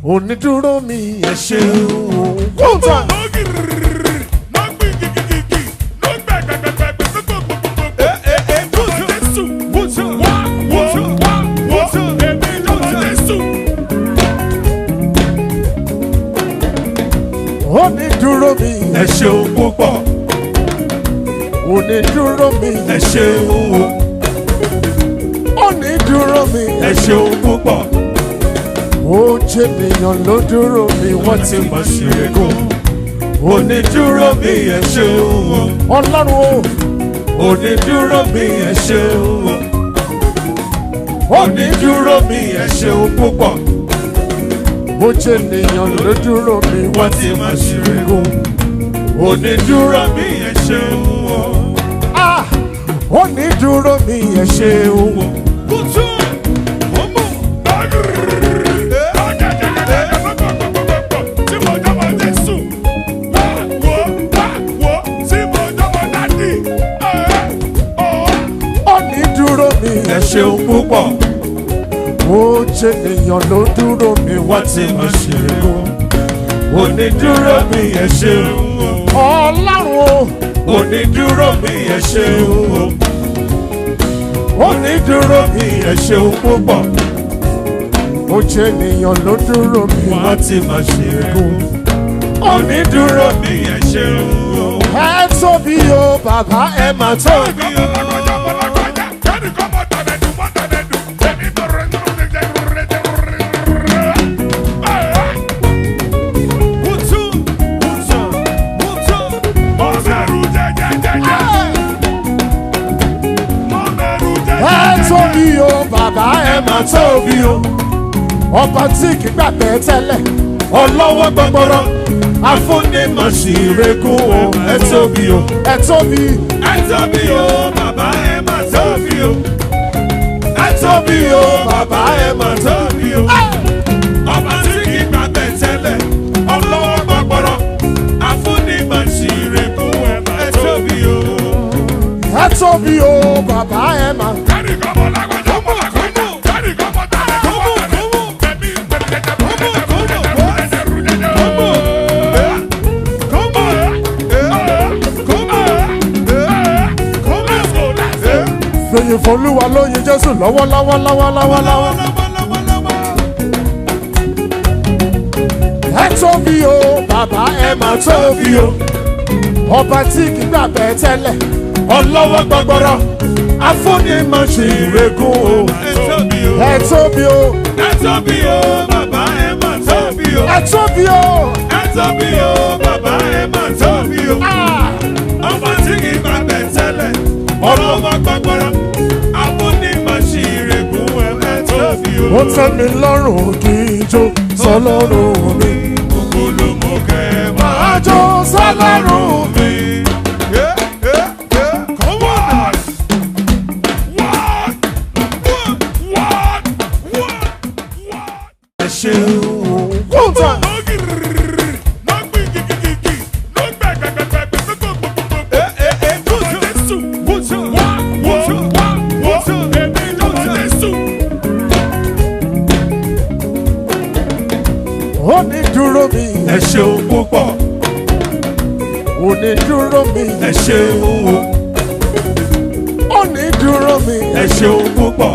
Onídúró mi ẹ ṣeun. One time. Onídúró mi ẹ ṣeun púpọ̀. Onídúró mi ẹ ṣeun. Onídúró mi ẹ ṣeun púpọ̀. Ó jẹ́ ènìyàn ló dúró mi wọ́n ti mọ̀ sí ẹ̀gún. Onídúró mi ẹ ṣeun. Ọlọ́run o. Onídúró mi ẹ ṣeun. Onídúró mi ẹ ṣeun púpọ̀. Ó jẹ́ ènìyàn ló dúró mi wọ́n ti mọ̀ sí ẹ̀gún. Onídúró mi ẹ ṣeun. Ah! Onídúró mi ẹ ṣeun. Ẹ ṣeun púpọ̀. Ó jẹ́ ènìyàn ló dúró mi wọ́n ti mọ̀ ṣe é. Onídúró mi ẹ ṣeun. Ọlọ́run o. Onídúró mi ẹ ṣeun. Onídúró mi ẹ ṣeun púpọ̀. Ó jẹ́ ènìyàn ló dúró mi wọ́n ti mọ̀ ṣe é. Onídúró mi ẹ ṣeun. Ẹ tóbi o bàbá ẹ mà tóbi o. Tóbi o bàbá ẹ mà tóbi o. Ọba tí kì í gbàgbé tẹ́lẹ̀. Ọlọ́wọ́ gbọgbọrọ. Afúnimọ̀sí ìrẹ́kùn o. Ẹ tóbi o. Ẹ tóbi. Ẹ tóbi o bàbá ẹ mà tóbi o. Ẹ tóbi o bàbá ẹ mà tóbi o. Ọba tí kì í gbàgbé tẹ́lẹ̀. Ọlọ́wọ́ gbọgbọrọ. Afúnimọ̀sí ìrẹ́kùn o. Ẹ tóbi o. Ẹ tóbi o bàbá ẹ mà. Fèyí f'Olúwa lóyin Jésù lọ́wọ́lọ́wọ́. Ẹ tóbi o bàbá ẹ mà tóbi o. Ọba tí kì í gbàgbé tẹ́lẹ̀. Ọlọ́wọ́ gbọgbọrọ. Afúnimọ̀sí ìrẹ́kùn o. Ẹ tóbi o. Ẹ tóbi o. Ẹ tóbi o bàbá ẹ mà tóbi o. Ẹ tóbi o. Ẹ tóbi o bàbá ẹ mà tóbi o. Ọba tí kì í gbàgbé tẹ́lẹ̀. Ọlọ́wọ́ gbọgbọrọ. Afúnimọ̀sí ìrẹ́kùn ẹ tóbi o. Ó tẹ́ mi lọ́rùn kí n jó sọ́lọ́run mi. Ògbólómọ̀kẹ́ máa jó sọ́lọ́run mi. Onídúró mi ẹ ṣeun púpọ̀. Onídúró mi ẹ ṣeun. Onídúró mi ẹ ṣeun púpọ̀.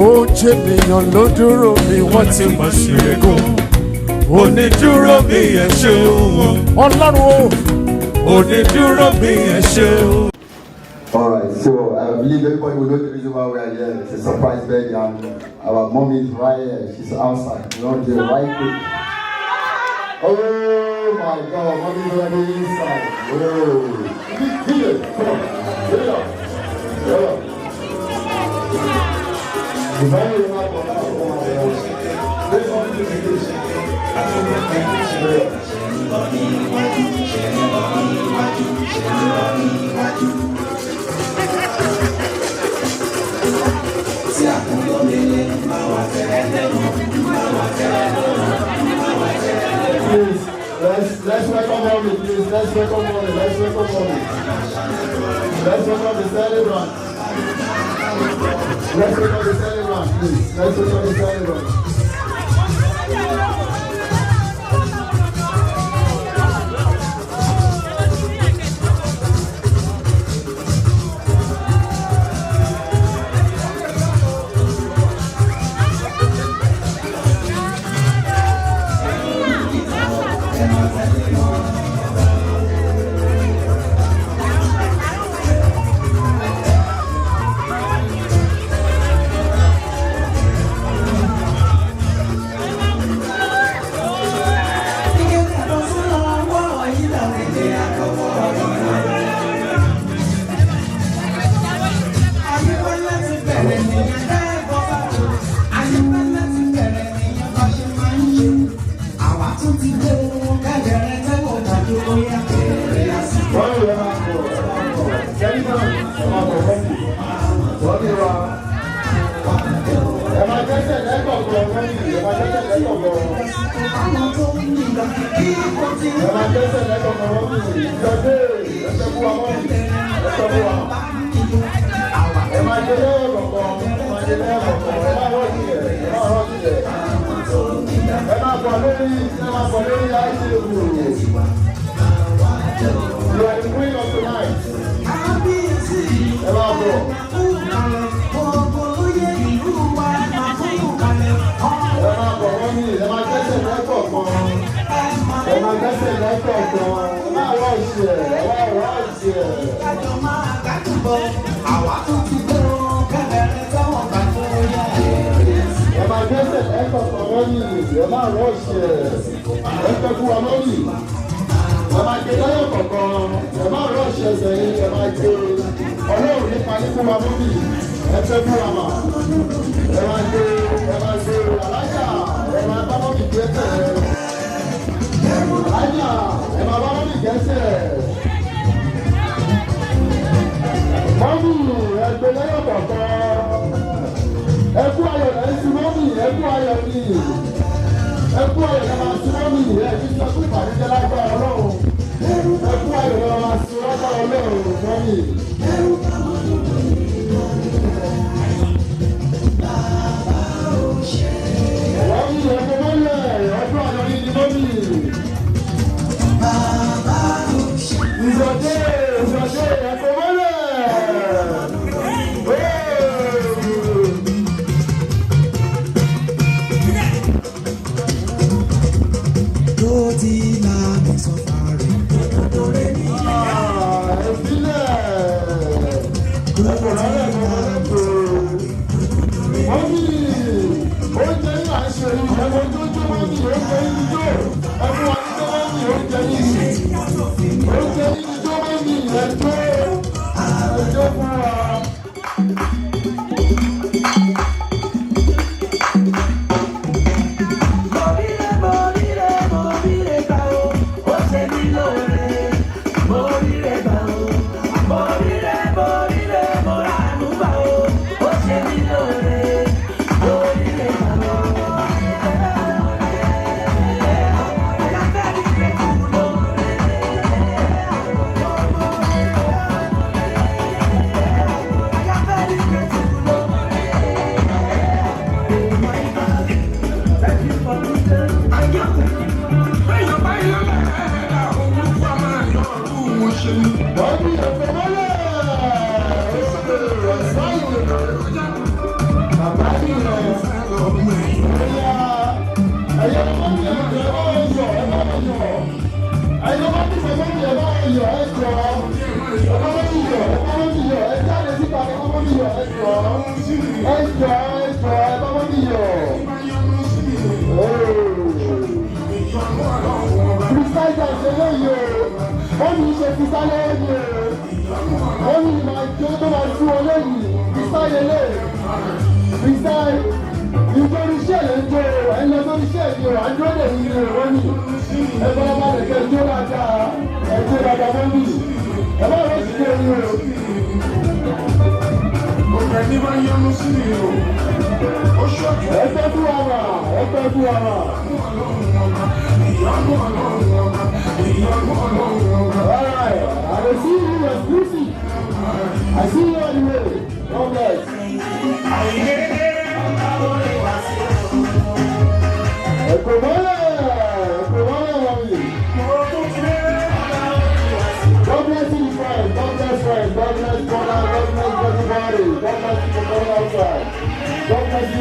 Ó jẹ́ ènìyàn ló dúró mi wọ́n ti mọ̀ sí ẹ̀gún. Onídúró mi ẹ ṣeun. Ọlọ́run o. Onídúró mi ẹ ṣeun. All right, so I believe everybody will know the reason why we are here. It's a surprise birthday, and our mommy is right here. She's outside. We want to get right quick. Oh my God, mommy's already inside. Whoa. Come on. Get it up. Get it up. The family is not going out. This one is the kitchen. Please, let's welcome mommy, please. Let's welcome mommy. Let's welcome mommy. Let's welcome the celebrant. Let's welcome the celebrant, please. Let's welcome the celebrant.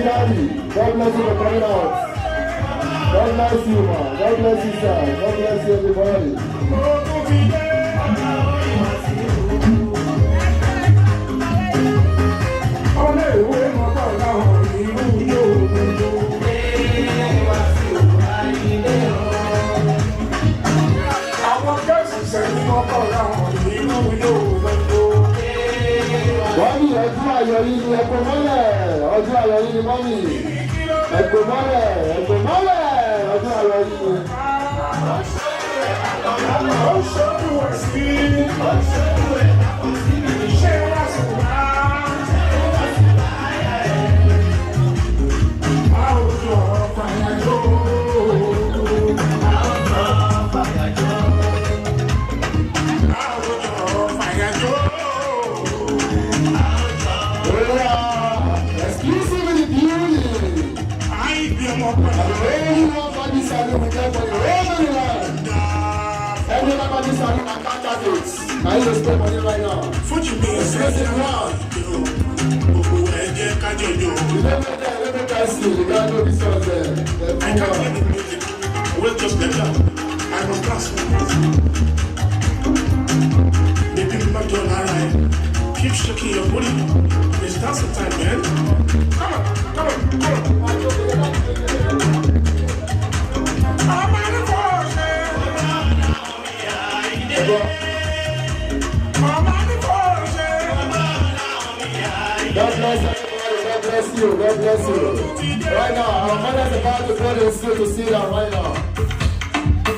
Daddy. God bless you for coming out. God bless you, man. God bless you, sir. God bless you, everybody. Mọ́mí ọjọ́ ayọ̀ yìí ni ẹ̀kọ́ mọ́lẹ̀, ọjọ́ ayọ̀ yìí ni mọ́mí. Ẹ̀kọ́ mọ́lẹ̀, ọjọ́ ayọ̀ yìí ni. I just spend money right now. Let me test you. You gotta know this one there. I can't get the music. We'll just let that. I must pass. Baby, my girl, alright. Keep shaking your booty. It's dancing time, man. Come on. I'm on the force, man. God bless you. God bless you. Right now, our mother's about to go to school to see that right now.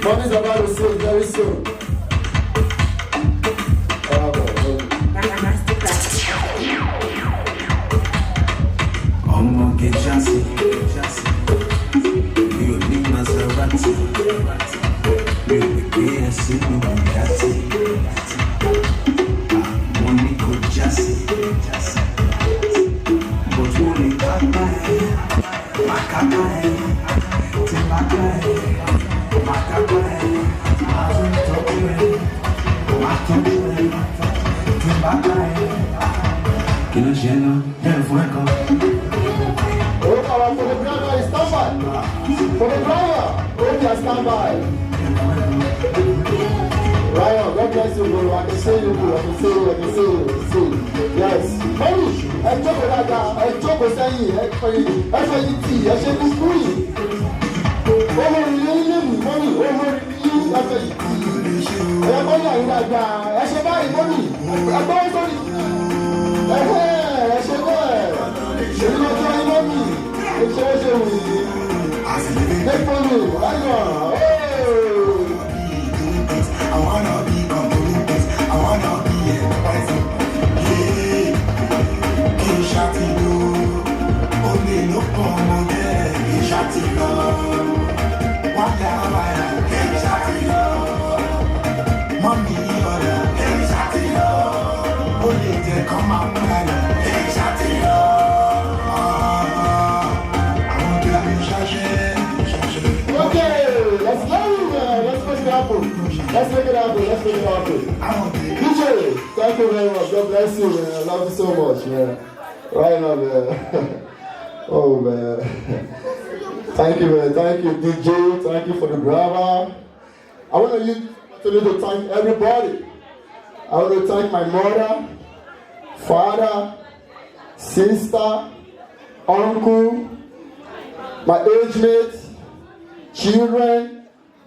Mommy's about to see very soon. Get Jassy. You need Maserati. You begin to see me Bugatti. Money go Jassy. But money Ipaye, Ipaye, que no lleno el fuego. For the driver is stand by. For the driver, okay, stand by. Ryan, God bless you, bro. I can see you, bro. I can see you. Yes. Money, I talk about that. I talk about saying, I say this free. Money, after you. I say buy money. I buy money. I say buy. You know try money. It's also take money. I wanna be complete. I wanna be a person. Yeah, Shatino. Only no come there. Shatino. What am I? Shatino. Mommy, Shatino. Only they come out. Shatino. Okay, let's go. Let's make it happen. DJ, thank you very much. God bless you, man. I love you so much, man. Right now, man. Oh, man. Thank you, man. Thank you, DJ. Thank you for the drama. I want to thank everybody. I want to thank my mother, father, sister, uncle, my age mates, children.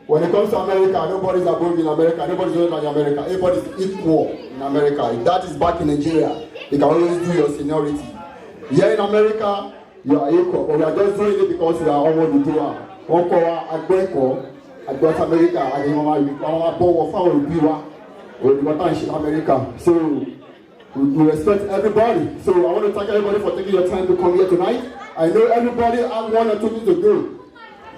When it comes to America, nobody's above in America, nobody's lower than America, everybody's equal in America. If that is back in Nigeria, you can always do your seniority. Here in America, you are equal, but we are just doing it because we are all what we do. One call America, and then America. So we respect everybody. So I want to thank everybody for taking your time to come here tonight. I know everybody has 1 or 2 things to do.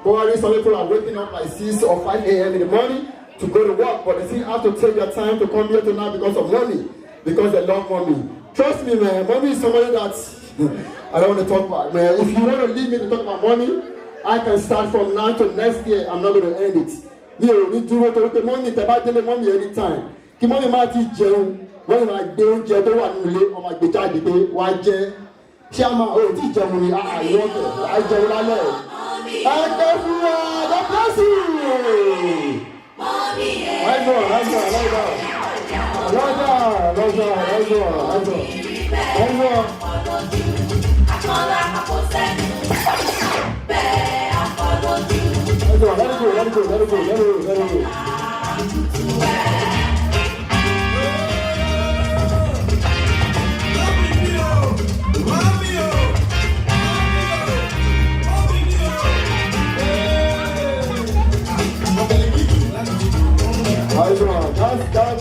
Probably some people are waking up like 6 or 5 a.m. in the morning to go to work, but they still have to take their time to come here tonight because of money, because they love money. Trust me, man, money is somebody that I don't want to talk about. Man, if you want to leave me to talk about money, I can start from now to next year. I'm not going to end it. You need to look at money, about the money anytime. Keep money, my teacher, when I don't get the one or my beta, why, Chairman, oh, teacher, I want it. I don't know. And everyone, God bless you. Let's go. Let it go.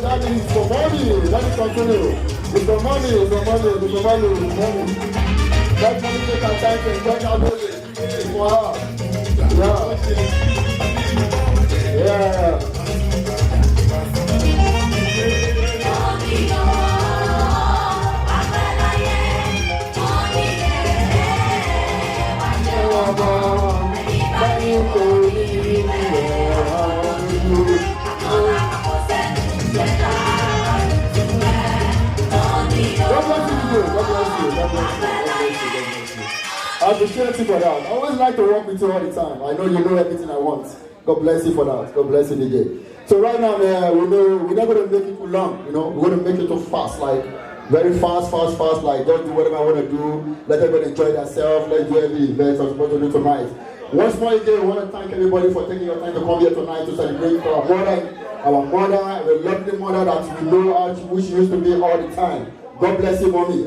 That is for money. Let it continue. It's for money. That money take our time to enjoy our music. Wow. Yeah. I appreciate you for that. I always like to work with you all the time. I know you know everything I want. God bless you for that. God bless you, DJ. So right now, we're not going to make it too long. We're going to make it too fast, like very fast. Like don't do whatever I want to do. Let everybody enjoy themselves. Let's do every event I'm supposed to do tonight. Once more again, I want to thank everybody for taking your time to come here tonight to celebrate our mother, a lovely mother that we know who she used to be all the time. God bless you, mommy.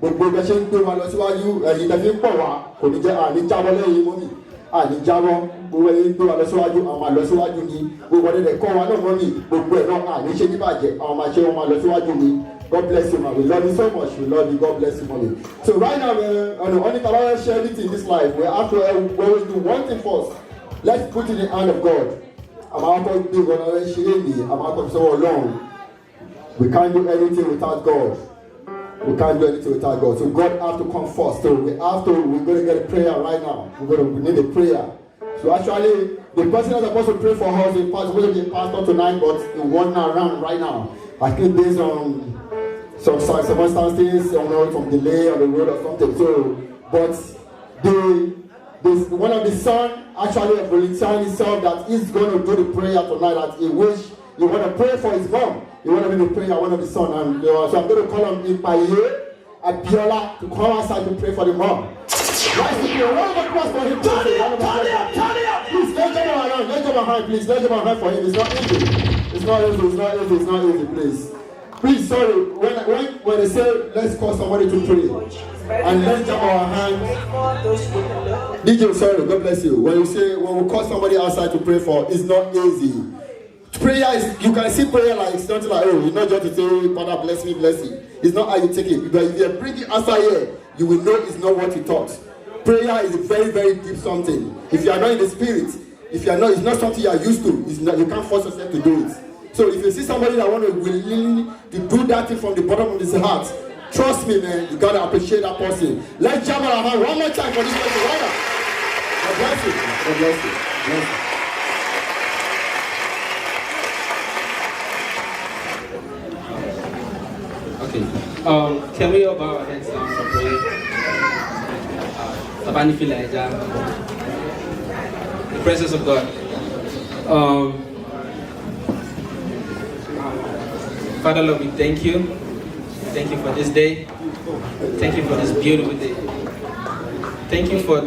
Gbogbo bẹ ṣe ń gbé wa lọ síwájú ẹ̀yin tẹ́ fi ń pọ̀ wá kò ní jẹ́ àníjábọ́ lẹ́yìn mọ́mì àníjábọ́ gbogbo ẹ̀yin gbé wa lọ síwájú àwọn àlọ́ síwájú ni gbogbo ọ̀dẹ̀dẹ̀ kọ́ wa náà mọ́mì gbogbo ẹ̀ náà àníṣe níbàjẹ́ àwọn máa ṣe wọn máa lọ síwájú ni. God bless you, man. We love you so much. We love you. God bless you, mommy. So right now, only can share anything in this life. We have to always do one thing first. Let's put it in the hand of God. I'm out of big on our shame. I'm out of so long. We can't do anything without God. We can't do anything without God. So God has to come first. So we're going to get a prayer right now. We need a prayer. So actually, the person that's supposed to pray for us is supposed to be a pastor tonight, but he won around right now. I think based on some circumstances, some delay on the road or something. So, but one of the son actually volunteered himself that he's going to do the prayer tonight. That he want to pray for his mom. He want to be the prayer one of the son, and so I'm going to call him Ipaye Abiola to come outside to pray for the mom. Right, people, round of applause for him. Please, let's give him a hand. Let's give him a hand, please. Let's give him a hand for him. It's not easy. It's not easy, please. Please, sorry, when they say let's call somebody to pray and let's jump our hands. DJ, sorry, God bless you. When we call somebody outside to pray for, it's not easy. Prayer is, you can see prayer like it's not like, oh, you're not just to say, Father, bless me, bless you. It's not how you take it. But if you bring the answer here, you will know it's not what you thought. Prayer is a very, very deep something. If you are not in the spirit, it's not something you are used to. You can't force yourself to do it. So if you see somebody that want to willing to do that thing from the bottom of his heart, trust me, man, you gotta appreciate that person. Let's jam our hand one more time for this person. Right now. God bless you. God bless you. Bless you. Okay. Can we all bow our heads down for prayer? The presence of God. Father Lord, we thank you. Thank you for this day. Thank you for this beautiful day. Thank you for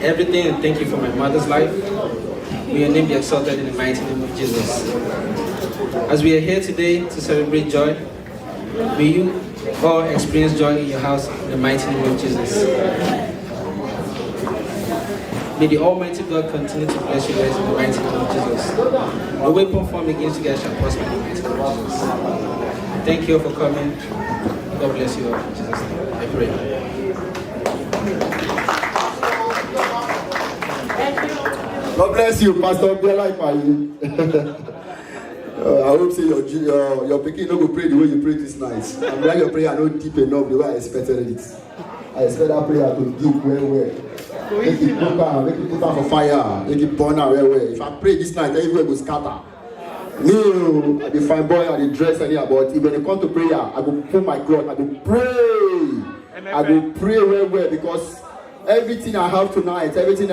everything, and thank you for my mother's life. May your name be exalted in the mighty name of Jesus. As we are here today to celebrate joy, may you all experience joy in your house in the mighty name of Jesus. May the Almighty God continue to bless you guys in the mighty name of Jesus. No weapon formed against you guys shall prosper in the mighty name of Jesus. Thank you all for coming. God bless you all in Jesus' name. I pray. God bless you, Pastor Biela Ipaye. I hope say your pikin no go pray the way you pray this night. I'm glad your prayer not deep enough the way I expected it. I expect that prayer to deep well. Make it put out for fire. Make it burn out well. If I pray this night, everywhere will scatter. Me, I be fine boy, I be dress anyhow, but if when it comes to prayer, I will put my cloth, I will pray. I will pray well because everything I have tonight, everything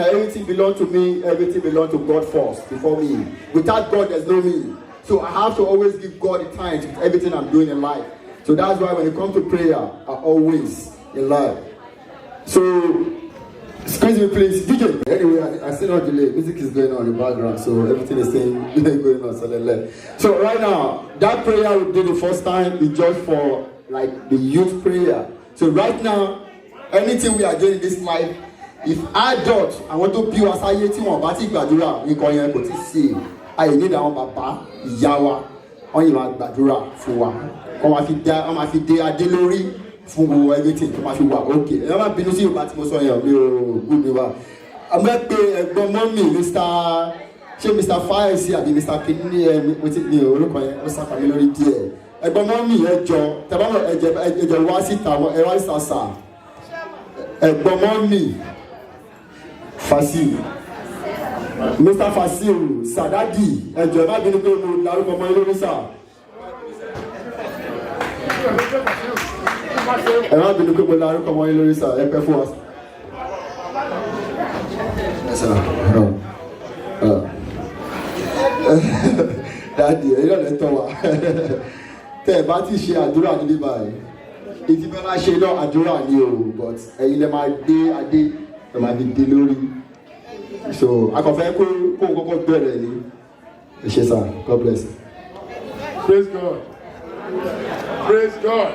belongs to me, everything belongs to God first, before me. Without God, there's no me. So I have to always give God the time to everything I'm doing in life. So that's why when it comes to prayer, I always in life. So, excuse me please, DJ. Anyway, I still not delay. Music is going on in the background, so everything is still going on. So right now, that prayer we did the first time is just for like the youth prayer. So right now, anything we are doing in this life, if adults, I want to be as I yet one party gbàdúrà nǹkan yẹn kò tí sí. I need àwọn bàbá ìyá wa wọ́n yìí máa gbàdúrà fún wa. Wọ́n máa fi dé adé lórí fún gbogbo everything tó máa fi wà okay. Ẹ má bínú sí Yorùbá tí mo sọ yẹn mi ò gùn mi wá. Àmọ́ pé ẹ̀gbọ́n mọ́mì Mr. Fires àbí Mr. Kidney mo ti ní orúkọ yẹn ó sàkàmì lórí díẹ̀. Ẹ̀gbọ́n mọ́mì ẹjọ́ tẹ̀bọ́n ẹjọ́ wá síta ẹ wá síta ẹ̀gbọ́n mọ́mì Fasiu Mr. Fasiu Sadadi ẹjọ́ ẹ má bínú pé mo larúkọ mọ́ lórí sà. Ẹ má bínú pé mo larúkọ mọ́ lórí sà ẹ pẹ́ fún wa. Dadi ẹ yọ̀ lẹ́tọ̀ wa tẹ́ ẹ bá ti ṣe àdúrà níbí báyìí ìdìbò máa ṣe náà àdúrà ni o but ẹ̀yin lè máa dé adé lè máa fi dé lórí so akọ̀fẹ́ kó kọ́kọ́ bẹ̀rẹ̀ ni ẹ ṣe sá God bless you. Praise God. Praise God.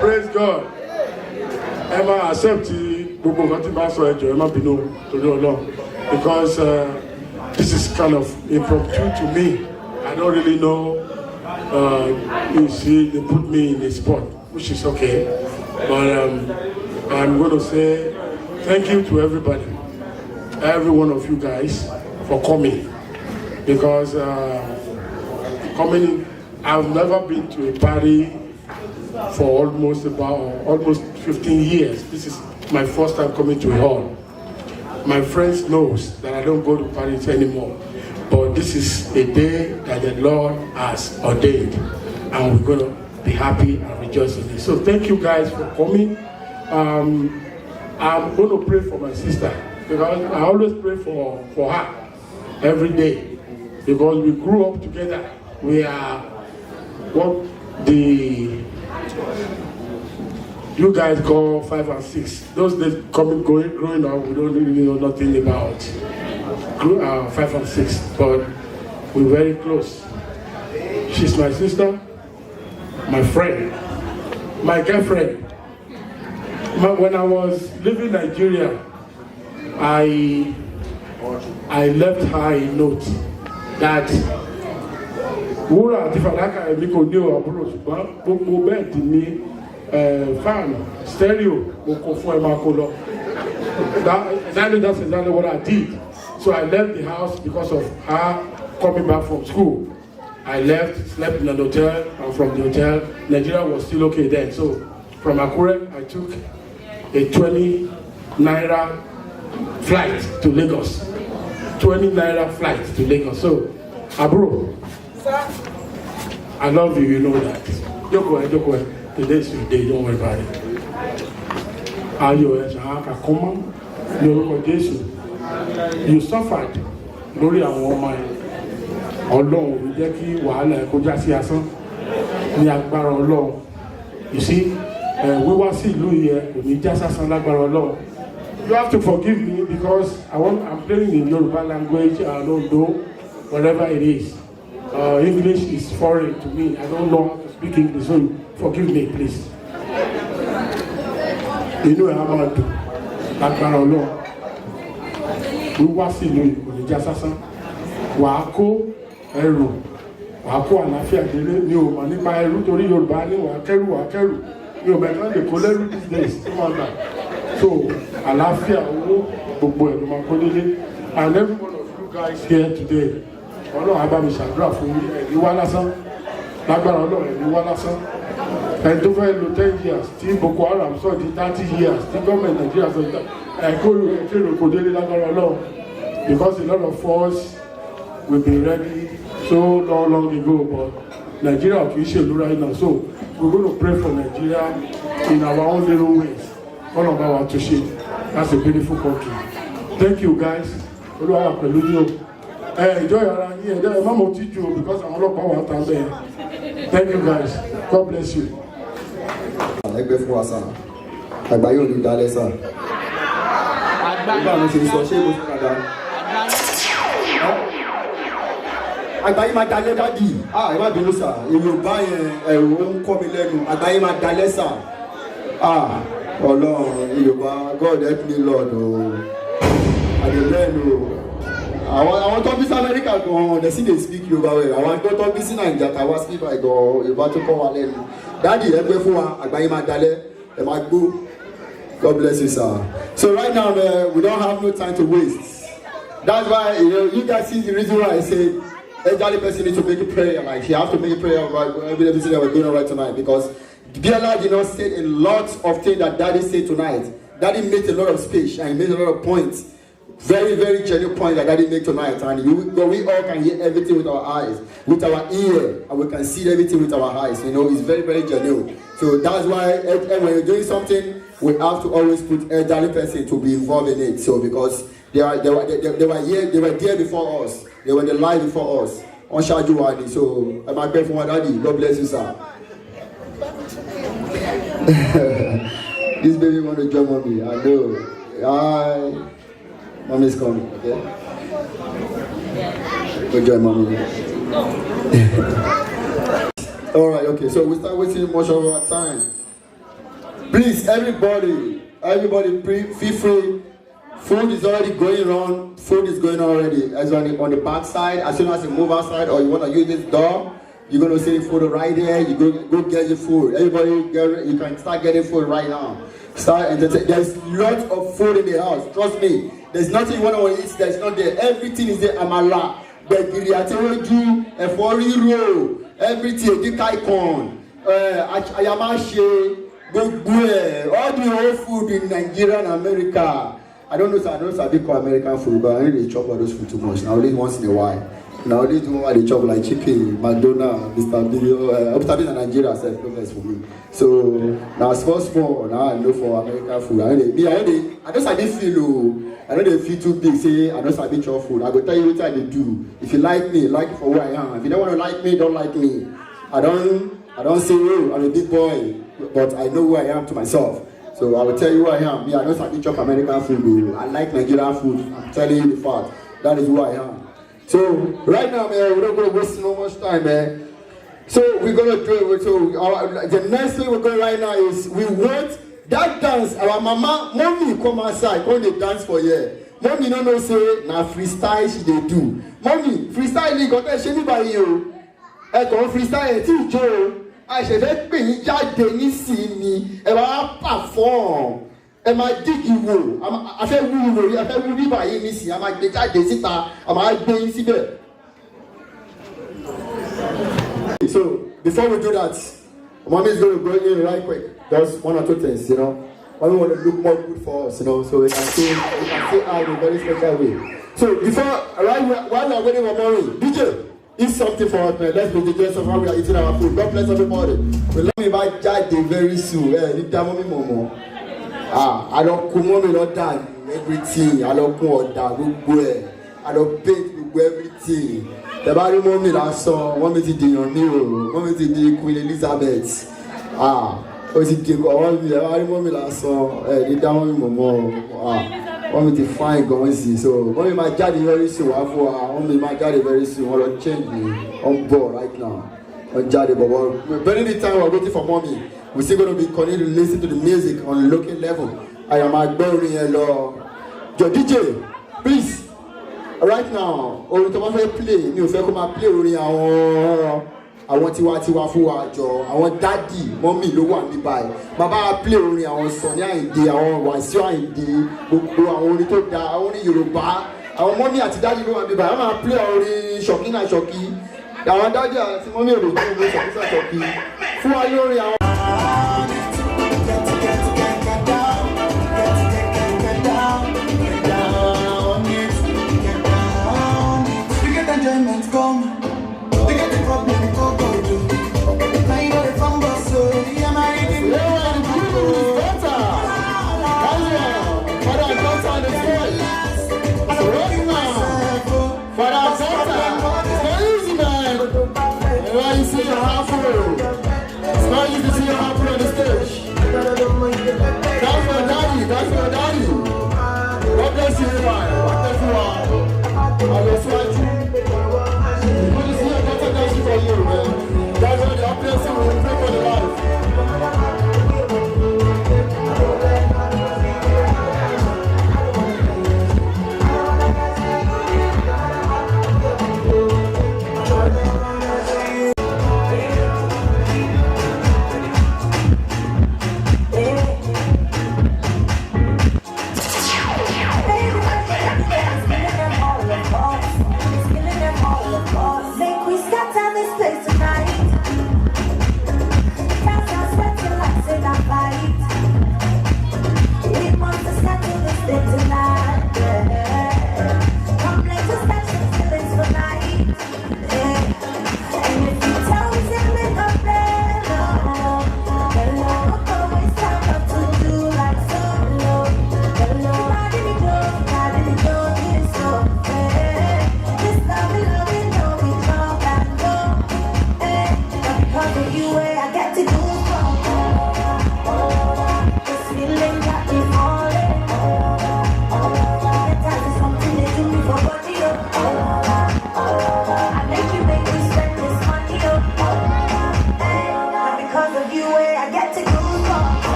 Praise God. Ẹ máa accept gbogbo nǹkan tí bá sọ ẹjọ́ ẹ má bínú torí Ọlọ́run because this is kind of impromptu to me. I don't really know. You see, they put me in a spot, which is okay. But I'm going to say thank you to everybody, every one of you guys, for coming. Because I've never been to a party for almost 15 years. This is my first time coming to a hall. My friends knows that I don't go to parties anymore. But this is a day that the Lord has ordained, and we're going to be happy and rejoice in it. So thank you guys for coming. I'm going to pray for my sister, because I always pray for her every day, because we grew up together. We are what you guys call 5 and 6. Those days growing up, we don't really know nothing about 5 and 6, but we're very close. She's my sister, my friend, my girlfriend. When I was living in Nigeria, I left her a note that wúrà àti fàdákà ẹ̀mí kò ní àbúrò ṣùgbọ́n gbogbo bẹ́ẹ̀dì ní fan stereo mo kò fún ẹ máa kó lọ. That's exactly what I did. So I left the house because of her coming back from school. I left, slept in an hotel, and from the hotel, Nigeria was still okay then. So from Akure, I took a 20 naira flight to Lagos. 20 naira flight to Lagos. So, Abro, I love you, you know that. Joko, today's your day, don't worry about it. You suffered lórí àwọn ọmọ ẹ. Ọlọ́run ò jẹ́ kí wàhálà ẹ kó já sí asán ní agbára Ọlọ́run. You see, wíwá sí ìlú yẹn kò ní já sásán lágbára Ọlọ́run. You have to forgive me because I'm playing in Yoruba language. I don't know whatever it is. English is foreign to me. I don't know how to speak English, so forgive me, please. Inú ẹ̀ á máa dùn lágbára Ọlọ́run. Wíwá sí ìlú kò ní já sásán. Wàá kó ẹrù, wàá kó àlàáfíà délé. Mi ò mọ̀ nípa ẹrù torí Yorùbá ní wàá kẹ́rù. Mi ò mẹ́ta lè kó lẹ́rù these days tó máa gbà. So àlàáfíà owó gbogbo ẹ̀ ló máa kó délé. And every one of you guys here today, Ọlọ́run á bá mi ṣàdúrà fún ẹ̀mí wá lásán. Lágbára Ọlọ́run ẹ̀mí wá lásán. Ẹni tó fẹ́ lo 10 years tí Boko Haram sọ di 30 years tí gọ́ọ̀mẹ̀ntì Nàìjíríà sọ di ẹ̀kọ́ kò délé lágbára Ọlọ́run. Because a lot of us will be ready so long ago, but Nigeria kì í ṣèlú right now, so we're going to pray for Nigeria in our own little ways. All of our to share. That's a beautiful country. Thank you guys. Olúwa pẹ̀lú yín o. Enjoy ara yín. Ẹ má mọ̀ tí ju because àwọn ọlọ́pàá wà tán bẹ́ẹ̀. Thank you guys. God bless you. Ẹgbẹ́ fún wa sá. Àgbáyé ò ní dalẹ̀ sá. Nígbà mi ṣe sọ ṣé mo ti padà. Àgbáyé máa dalẹ̀ dádì. Ẹ má bínú sá. Yorùbá yẹn ẹ̀rù ó ń kọ́ mi lẹ́nu. Àgbáyé máa dalẹ̀ sá. Ọlọ́run Yorùbá, God help me Lord o. Àdèlẹ́nu o. Àwọn tó bí sí Amẹ́ríkà gan-an, they still dey speak Yorùbá well. Àwọn tó bí sí Nàìjíríà tàwa speak by gan-an, Yorùbá tó kọ́ wa lẹ́nu. Dádì ẹgbẹ́ fún wa, àgbáyé máa dalẹ̀, ẹ máa gbó. God bless you, sir. So right now, we don't have no time to waste. That's why you guys see the reason why I say every person needs to make a prayer. Like you have to make a prayer about everything that we're doing right tonight, because BLR did not say a lot of things that Daddy said tonight. Daddy made a lot of speech and he made a lot of points. Very, very genuine point that Daddy made tonight. And we all can hear everything with our eyes, with our ear, and we can see everything with our eyes. You know, it's very, very genuine. So that's why when you're doing something, we have to always put a elderly person to be involved in it. So because they were there before us. They were in the life before us. On Shajuwadi. So I'm a for my daddy. God bless you, sir. This baby want to join mommy. I know. Mommy's coming. Okay. Go join mommy. All right. Okay. So we start wasting much of our time. Please, everybody, feel free. Food is already going on. Food is going on already. As on the back side, as soon as you move outside or you want to use this door, you're gonna see the food right there. You go get your food. Everybody, you can start getting food right now. There's lots of food in the house. Trust me. There's nothing you want to eat that's not there. Everything is there. Amala, gbẹ̀gìrì àti ewédú, ẹ̀fọ́ rírò, everything. Dikaikon, ayamase. All the whole food in Nigeria and America. I don't know if call American food, but I really chop all those food too much. Now only once in a while. Now only do they chop like chicken, McDonald's, Mr. Bill, Mr. Bill in Nigeria self no best for me. So now small. Now I know for American food. I don't sabi feel I know they feel too big. Say I don't sabi chop food. I go tell you what I do. If you like me, like for who I am. If you don't want to like me, don't like me. I don't say oh I'm a big boy. But I know who I am to myself. So I will tell you who I am. Me, I know I chop American food. I like Nigerian food. I'm telling you the fact. That is who I am. So right now, man, we're not going to waste no much time, man. So we're going to do it. So the next thing we're going right now is we want that dance. Our mama, mommy come outside. Come they dance for you. Mommy no say na freestyle she dey do. Mommy freestyle you got that shady by you. Come freestyle ti jo. I ṣe fẹ́ pè yín jáde nísìnyí ẹ máa perform ẹ máa dígì wò a fẹ́ wú lórí a fẹ́ wú bíbà yín nísìnyí a máa gbé jáde síta a máa gbé yín síbẹ̀. So before we do that, mommy is going to go in right quick. Just one or two things, you know. Mommy want to look more good for us, you know, so we can say out in a very special way. So before while we are waiting for mommy, DJ. Eat something for us, man. Let's be the guests of how we are eating our food. God bless everybody. But let me buy Jade very soon. Need that mommy momo. I don't come mommy not that everything. I don't come on that. I don't pay everything. The body mommy last song. Mommy to the Nero. Mommy to the Queen Elizabeth. What's it take? The body mommy last song. Need that mommy momo. Want me to find going see. So mommy my daddy very soon. Mommy my daddy very soon. I want to change me on board right now. On daddy, but we're burning the time. We're waiting for mommy. We're still going to be continuing to listen to the music on a local level. I am agbórin hello. Your DJ, please. Right now, orin tó bá fẹ́ play. Mi ò fẹ́ kó máa play orin àwọn tiwa fún wa jọ àwọn daddy mommy ló wà ní báyìí bàbá play orin àwọn Sunny Àyìndé àwọn Wasiu Àyìndé gbogbo àwọn orin tó da àwọn orin Yorùbá àwọn mommy àti daddy ló wà ní báyìí wọ́n máa play orin ṣọ̀kí náà ṣọ̀kí àwọn daddy àti mommy ò lè play orin ṣọ̀kí náà ṣọ̀kí fún wa lórí àwọn. Come, they get the problem, go do. àlọ́síwájú.